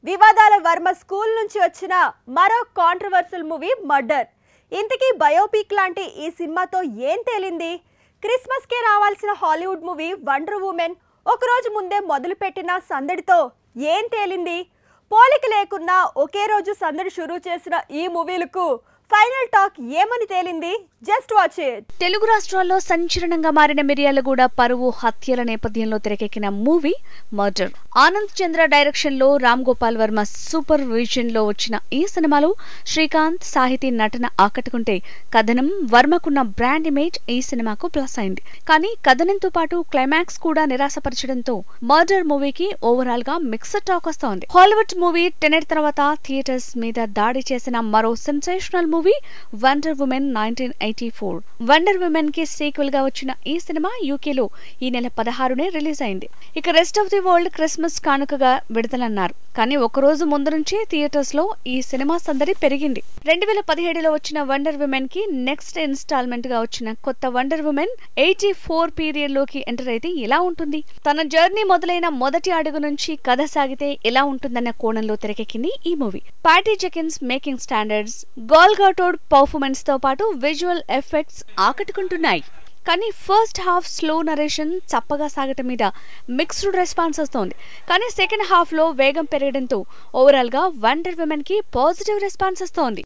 వివాదాల వర్మ స్కూల్ నుంచి వచ్చిన మరో కాంట్రవర్షియల్ మూవీ మర్డర్. ఇంతకీ బయోపిక్ లాంటి ఈ సినిమాతో ఏం తేలింది? క్రిస్మస్ కే రావాల్సిన హాలీవుడ్ మూవీ వండర్ ఉమెన్ ఒకరోజు ముందే మొదలుపెట్టిన సందడితో ఏం తేలింది? పోలిక లేకున్నా ఒకే రోజు సందడి షురూ చేసిన ఈ మూవీలకు ఫైనల్ టాక్ ఏమని తేలింది? Just watch it. తెలుగు రాష్ట్రాల్లో సంచలనంగా మారిన మిర్యాలగూడ పరువు హత్యల నేపథ్యంలో తెరకెక్కిన మూవీ మర్డర్. ఆనంద్ చంద్ర డైరెక్షన్ లో రామ్ గోపాల్ వర్మ సూపర్ విజన్ లో వచ్చిన ఈ సినిమాలో శ్రీకాంత్ సాహితీ నటన ఆకట్టుకుంటే కథనం వర్మకున్న బ్రాండ్ ఇమేజ్ ఈ సినిమాకు ప్లస్ అయింది. కానీ కథనంతో పాటు క్లైమాక్స్ కూడా నిరాశపరచడంతో మర్డర్ మూవీకి ఓవరాల్ గా మిక్స్డ్ టాక్ వస్తోంది. హాలీవుడ్ మూవీ టెనెట్ తర్వాత థియేటర్స్ మీద దాడి చేసిన మరో sensational movie wonder women 1984. Wonder women కి సీక్వెల్ గా వచ్చిన ఈ సినిమా యూకేలో ఈ నెల 16నే రిలీజ్ అయింది. ఇక rest of the world Christmas కానుకగా విడుదలన్నారు. కానీ ఒకరోజు ముందు నుంచే థియేటర్స్ లో ఈ సినిమా సందడి పెరిగింది. 2017లో వచ్చిన వండర్ ఉమెన్ కి నెక్స్ట్ ఇన్స్టాల్మెంట్ గా వచ్చిన కొత్త వండర్ ఉమెన్ 84 పీరియడ్ లోకి ఎంటర్ అయితే ఎలా ఉంటుంది? తన జర్నీ మొదలైన మొదటి అడుగు నుంచి కథ సాగితే ఎలా ఉంటుందన్న కోణంలో తెరకెక్కింది ఈ మూవీ. పాటీ జెకిన్స్ మేకింగ్ స్టాండర్డ్స్, గాల్ గాడోట్ పర్ఫార్మెన్స్ తో పాటు విజువల్ ఎఫెక్ట్స్ ఆకట్టుకుంటున్నాయి. కానీ ఫస్ట్ హాఫ్ స్లో నరేషన్ చప్పగా సాగటం మీద మిక్స్డ్ రెస్పాన్స్ వస్తోంది. కానీ సెకండ్ హాఫ్ లో వేగం పెరగడంతో ఓవరాల్ గా వండర్ ఉమెన్ కి పాజిటివ్ రెస్పాన్స్ వస్తోంది.